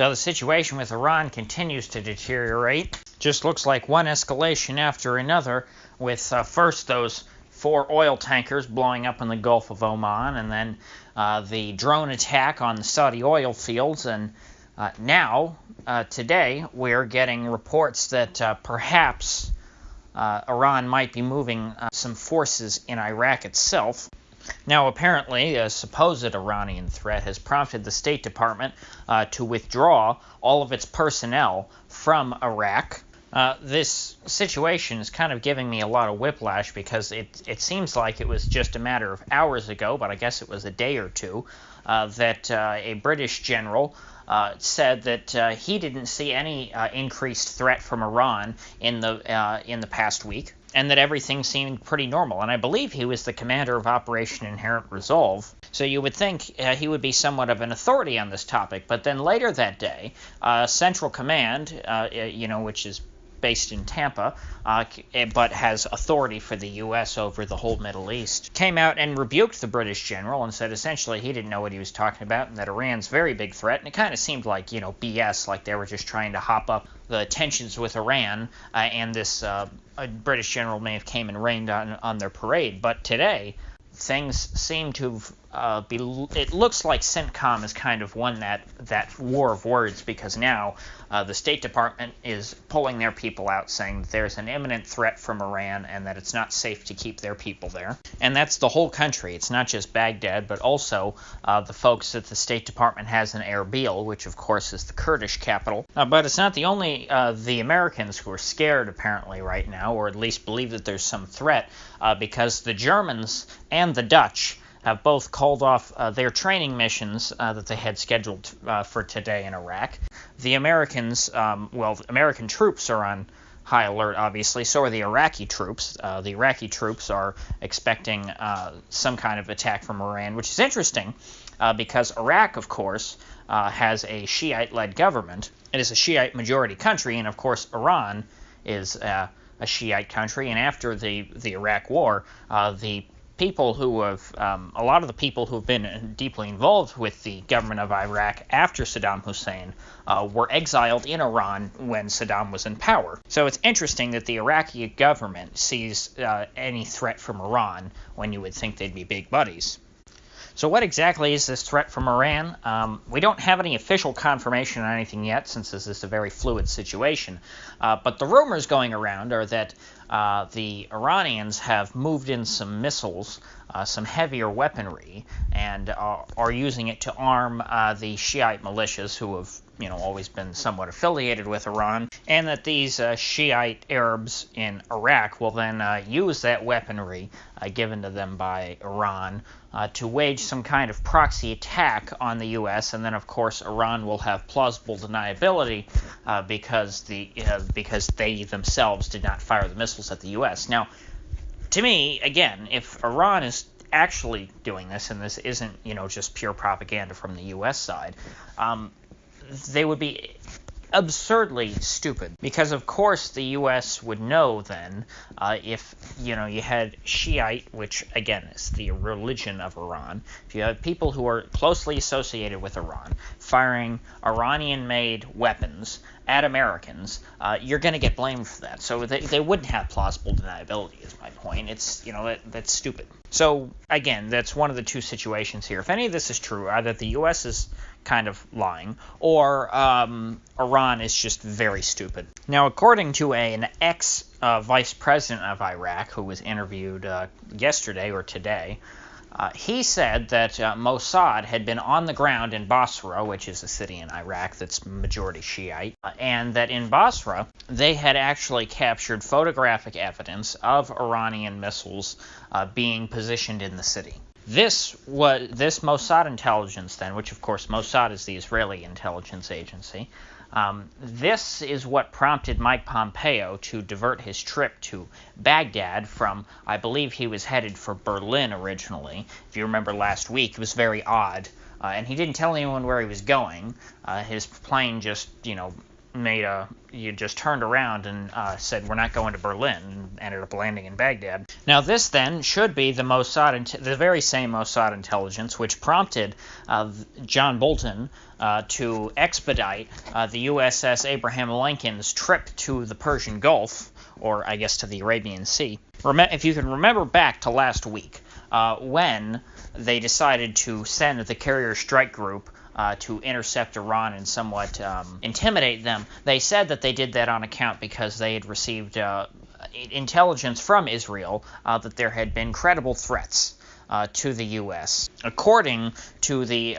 So the situation with Iran continues to deteriorate. Just looks like one escalation after another, with first those 4 oil tankers blowing up in the Gulf of Oman, and then the drone attack on the Saudi oil fields, and now, today, we're getting reports that perhaps Iran might be moving some forces in Iraq itself. Now, apparently, a supposed Iranian threat has prompted the State Department to withdraw all of its personnel from Iraq. This situation is kind of giving me a lot of whiplash, because it seems like it was just a matter of hours ago, but I guess it was a day or two, that a British general said that he didn't see any increased threat from Iran in the past week, and that everything seemed pretty normal. And I believe he was the commander of Operation Inherent Resolve, so you would think he would be somewhat of an authority on this topic. But then later that day, Central Command, which is based in Tampa, but has authority for the U.S. over the whole Middle East, came out and rebuked the British general and said essentially he didn't know what he was talking about, and that Iran's a very big threat. And it kind of seemed like, BS, like they were just trying to hop up the tensions with Iran, and this British general may have came and rained on their parade. But today, things seem to it looks like CENTCOM has kind of won that war of words, because now the State Department is pulling their people out, saying that there's an imminent threat from Iran and that it's not safe to keep their people there. And that's the whole country. It's not just Baghdad, but also the folks that the State Department has in Erbil, which of course is the Kurdish capital. But it's not the only the Americans who are scared apparently right now, or at least believe that there's some threat, because the Germans and the Dutch have both called off their training missions that they had scheduled for today in Iraq. The Americans, American troops are on high alert, obviously. So are the Iraqi troops. The Iraqi troops are expecting some kind of attack from Iran, which is interesting because Iraq, of course, has a Shiite-led government. It is a Shiite-majority country, and of course Iran is a Shiite country. And after the Iraq War, the people who have, a lot of the people who have been deeply involved with the government of Iraq after Saddam Hussein were exiled in Iran when Saddam was in power. So it's interesting that the Iraqi government sees any threat from Iran when you would think they'd be big buddies. So what exactly is this threat from Iran? We don't have any official confirmation on anything yet, since this is a very fluid situation. But the rumors going around are that the Iranians have moved in some missiles, some heavier weaponry, and are using it to arm the Shiite militias who have always been somewhat affiliated with Iran, and that these Shiite Arabs in Iraq will then use that weaponry given to them by Iran to wage some kind of proxy attack on the U.S., and then of course Iran will have plausible deniability because they themselves did not fire the missiles at the U.S. Now, to me, again, if Iran is actually doing this, and this isn't just pure propaganda from the U.S. side, they would be absurdly stupid, because of course the U.S. would know then if you had Shiite, which again is the religion of Iran, if you have people who are closely associated with Iran firing Iranian-made weapons at Americans, you're going to get blamed for that. So they wouldn't have plausible deniability, is my point. It's that's stupid. So again, that's one of the two situations here. If any of this is true, either the U.S. is kind of lying, or Iran is just very stupid. Now, according to an ex-vice president of Iraq who was interviewed yesterday or today, he said that Mossad had been on the ground in Basra, which is a city in Iraq that's majority Shiite, and that in Basra they had actually captured photographic evidence of Iranian missiles being positioned in the city. This Mossad intelligence then, which of course Mossad is the Israeli intelligence agency, this is what prompted Mike Pompeo to divert his trip to Baghdad from, I believe he was headed for Berlin originally. If you remember last week, it was very odd, and he didn't tell anyone where he was going. His plane just, you just turned around and said we're not going to Berlin, and ended up landing in Baghdad. Now this then should be the the very same Mossad intelligence which prompted John Bolton to expedite the USS Abraham Lincoln's trip to the Persian Gulf, or I guess to the Arabian Sea. If you can remember back to last week, when they decided to send the carrier strike group to intercept Iran and somewhat intimidate them, they said that they did that on account because they had received intelligence from Israel that there had been credible threats to the U.S. According to the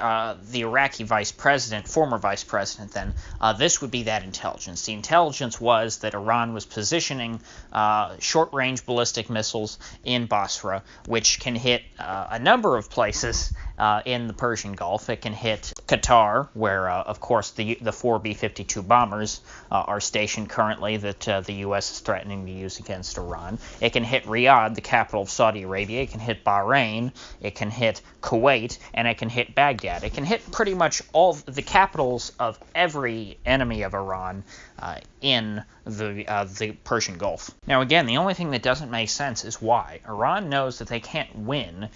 Iraqi former vice president then, this would be that intelligence. The intelligence was that Iran was positioning short-range ballistic missiles in Basra, which can hit a number of places in the Persian Gulf. It can hit Qatar, where, of course, the 4 B-52 bombers are stationed currently that the U.S. is threatening to use against Iran. It can hit Riyadh, the capital of Saudi Arabia. It can hit Bahrain. It can hit Kuwait, and it can hit Baghdad. It can hit pretty much all the capitals of every enemy of Iran in the Persian Gulf. Now, again, the only thing that doesn't make sense is why. Iran knows that they can't win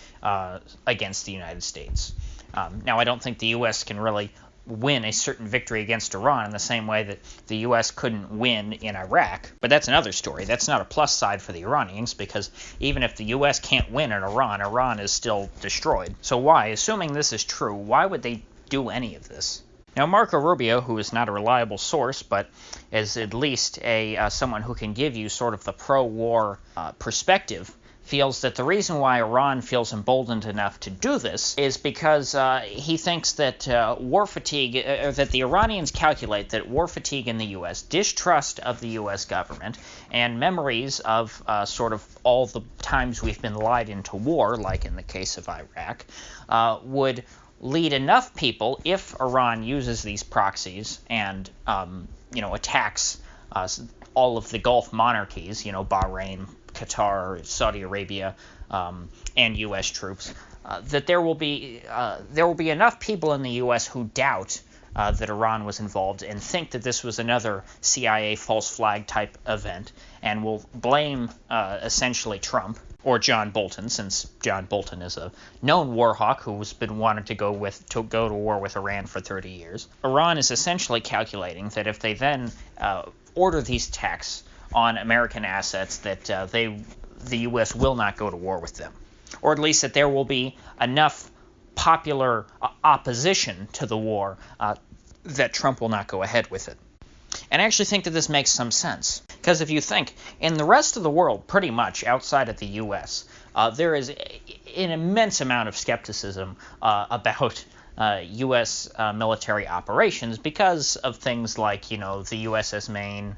against the United States. Now, I don't think the U.S. can really win a certain victory against Iran in the same way that the U.S. couldn't win in Iraq. But that's another story. That's not a plus side for the Iranians, because even if the U.S. can't win in Iran, Iran is still destroyed. So why, assuming this is true, why would they do any of this? Now, Marco Rubio, who is not a reliable source, but is at least someone who can give you sort of the pro-war perspective, feels that the reason why Iran feels emboldened enough to do this is because he thinks that war fatigue, or that the Iranians calculate that war fatigue in the U.S., distrust of the U.S. government, and memories of sort of all the times we've been lied into war, like in the case of Iraq, would lead enough people, if Iran uses these proxies and attacks all of the Gulf monarchies, Bahrain, Qatar, Saudi Arabia, and U.S. troops, that there will be enough people in the U.S. who doubt that Iran was involved and think that this was another CIA false flag type event, and will blame essentially Trump or John Bolton, since John Bolton is a known war hawk who's been wanting to go to war with Iran for 30 years. Iran is essentially calculating that if they then order these attacks on American assets, that the U.S. will not go to war with them, or at least that there will be enough popular opposition to the war that Trump will not go ahead with it. And I actually think that this makes some sense, because if you think, in the rest of the world, pretty much outside of the U.S., there is an immense amount of skepticism about U.S. military operations because of things like, the USS Maine,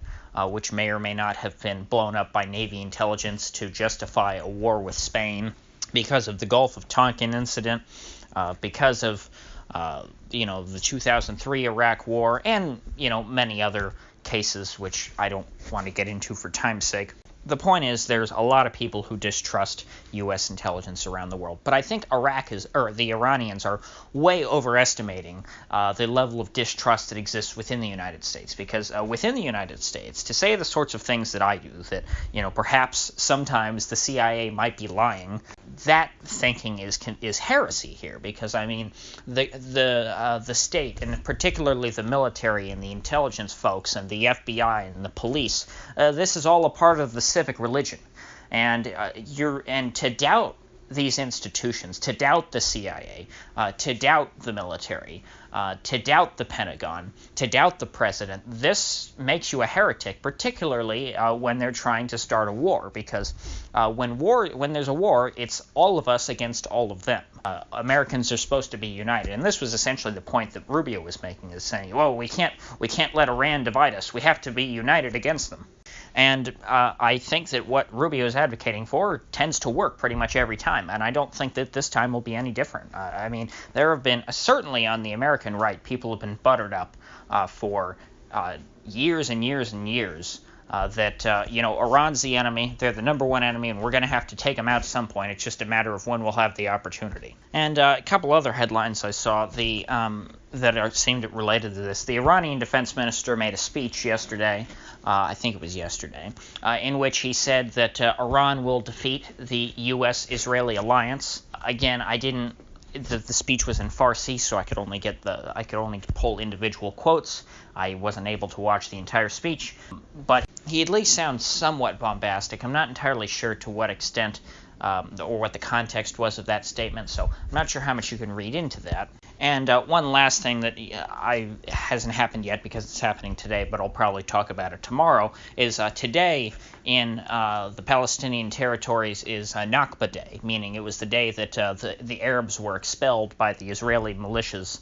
which may or may not have been blown up by Navy intelligence to justify a war with Spain, because of the Gulf of Tonkin incident, because of the 2003 Iraq War, and many other cases which I don't want to get into for time's sake. The point is, there's a lot of people who distrust U.S. intelligence around the world. But I think the Iranians are way overestimating the level of distrust that exists within the United States. Because within the United States, to say the sorts of things that I do, that perhaps sometimes the CIA might be lying, that thinking is heresy here. Because the state, and particularly the military and the intelligence folks and the FBI and the police, this is all a part of the civic religion, and to doubt these institutions, to doubt the CIA, to doubt the military, to doubt the Pentagon, to doubt the president, this makes you a heretic, particularly when they're trying to start a war, because when there's a war, it's all of us against all of them. Americans are supposed to be united, and this was essentially the point that Rubio was making, is saying, well, we can't let Iran divide us. We have to be united against them. And I think that what Rubio is advocating for tends to work pretty much every time, and I don't think that this time will be any different. There have been, certainly on the American right, people have been buttered up for years and years and years that Iran's the enemy. They're the number one enemy, and we're going to have to take them out at some point. It's just a matter of when we'll have the opportunity. And a couple other headlines I saw that seemed related to this. The Iranian defense minister made a speech yesterday, I think it was yesterday, in which he said that Iran will defeat the U.S.-Israeli alliance. Again, the speech was in Farsi, so I could only pull individual quotes. I wasn't able to watch the entire speech, but he at least sounds somewhat bombastic. I'm not entirely sure to what extent or what the context was of that statement, so I'm not sure how much you can read into that. And one last thing that hasn't happened yet because it's happening today, but I'll probably talk about it tomorrow, is today in the Palestinian territories is Nakba Day, meaning it was the day that the Arabs were expelled by the Israeli militias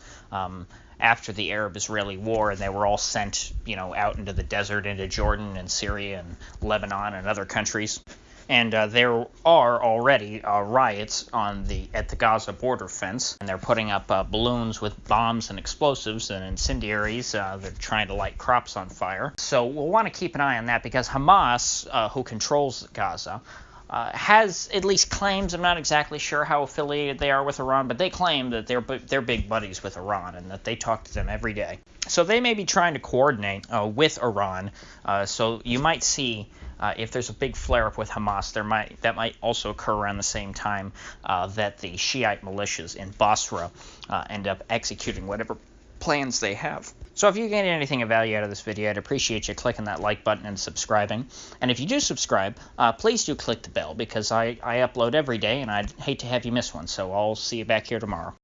after the Arab-Israeli War, and they were all sent, out into the desert, into Jordan and Syria and Lebanon and other countries. And there are already riots at the Gaza border fence, and they're putting up balloons with bombs and explosives and incendiaries. They're trying to light crops on fire. So we'll want to keep an eye on that because Hamas, who controls Gaza, has at least claims. I'm not exactly sure how affiliated they are with Iran, but they claim that they're big buddies with Iran and that they talk to them every day. So they may be trying to coordinate with Iran. So you might see. If there's a big flare-up with Hamas, that might also occur around the same time that the Shiite militias in Basra end up executing whatever plans they have. So if you gained anything of value out of this video, I'd appreciate you clicking that like button and subscribing. And if you do subscribe, please do click the bell because I upload every day, and I'd hate to have you miss one. So I'll see you back here tomorrow.